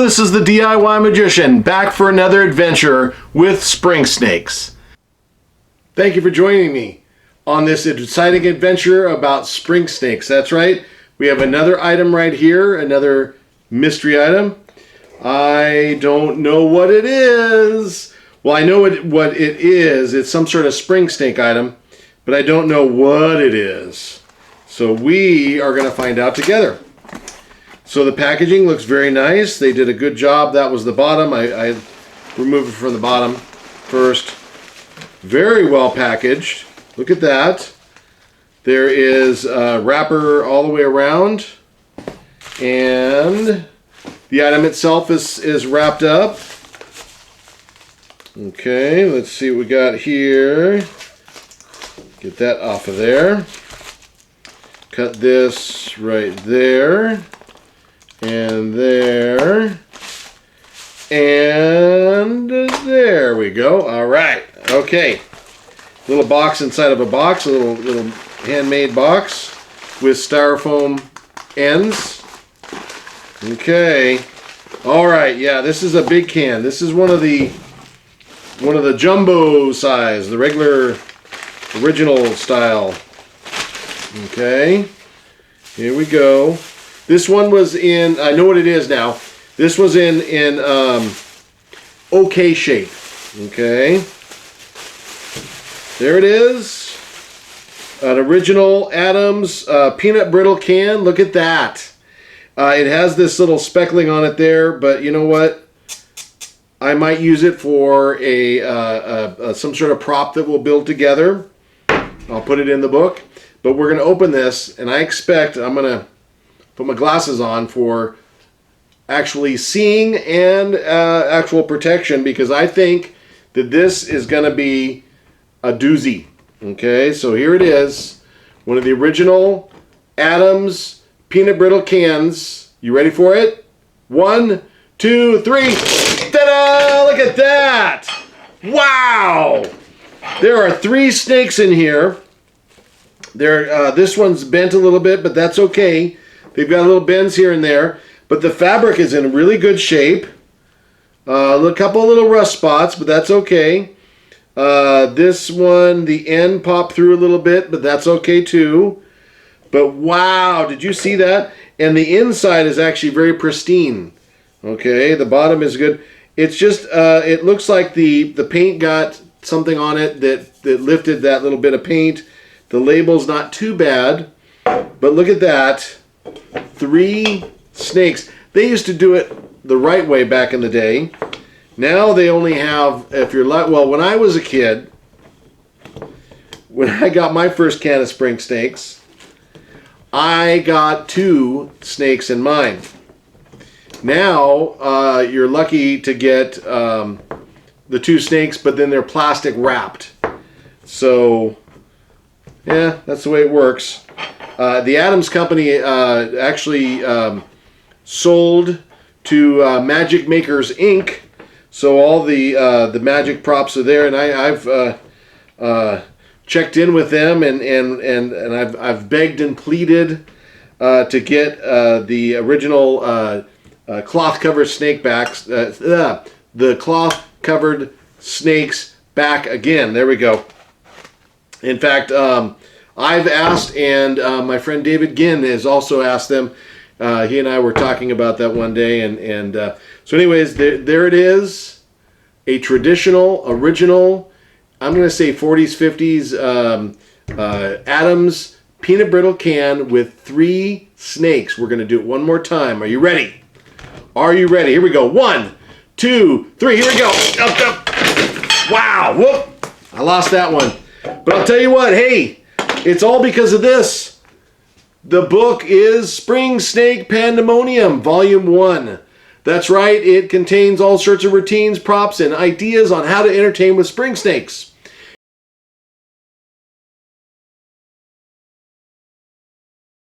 this is the DIY Magician, back for another adventure with spring snakes. Thank you for joining me on this exciting adventure about spring snakes. That's right, we have another item right here, another mystery item. I don't know what it is. Well, I know what it is. It's some sort of spring snake item, but I don't know what it is. So we are going to find out together. So the packaging looks very nice. They did a good job. That was the bottom. I removed it from the bottom first. Very well packaged. Look at that. There is a wrapper all the way around. And the item itself is wrapped up. Okay, let's see what we got here. Get that off of there. Cut this right there. And there. And there we go. All right. Okay. Little box inside of a box. A little handmade box with styrofoam ends. Okay. All right. Yeah, this is a big can. This is one of the jumbo size, the regular original style. Okay. Here we go. This one was in, I know what it is now. This was in OK shape. Okay. There it is. An original Adams peanut brittle can. Look at that. It has this little speckling on it there, but you know what? I might use it for some sort of prop that we'll build together. I'll put it in the book. But we're going to open this, and I expect I'm going to put my glasses on for actually seeing and actual protection, because I think that this is going to be a doozy. Okay, so here it is. One of the original Adams peanut brittle cans. You ready for it? 1, 2, 3. Ta-da! Look at that! Wow! There are 3 snakes in here. This one's bent a little bit, but that's okay. They've got little bends here and there, but the fabric is in really good shape. A couple of little rust spots, but that's okay. This one, the end popped through a little bit, but that's okay too. But wow, did you see that? And the inside is actually very pristine. Okay, the bottom is good. It's just, it looks like the paint got something on it that lifted that little bit of paint. The label's not too bad, but look at that. 3 snakes. They used to do it the right way back in the day. Now they only have, if you're like, well, when I was a kid, when I got my first can of spring snakes, I got 2 snakes in mine. Now you're lucky to get the 2 snakes, but then they're plastic wrapped. So yeah, that's the way it works. The Adams Company actually sold to Magic Makers Inc. So all the magic props are there, and I've checked in with them, and I've begged and pleaded to get the original cloth covered snake backs, the cloth covered snakes back again. There we go. In fact, I've asked, and my friend David Ginn has also asked them. He and I were talking about that one day, and so anyways, there it is, a traditional, original, I'm going to say 40s, 50s Adams peanut brittle can with 3 snakes. We're going to do it one more time. Are you ready? Are you ready? Here we go. 1, 2, 3. Here we go. Up, up. Wow. Whoop. I lost that one. But I'll tell you what, hey, it's all because of this. The book is Spring Snake Pandemonium, Volume 1. That's right, it contains all sorts of routines, props, and ideas on how to entertain with spring snakes.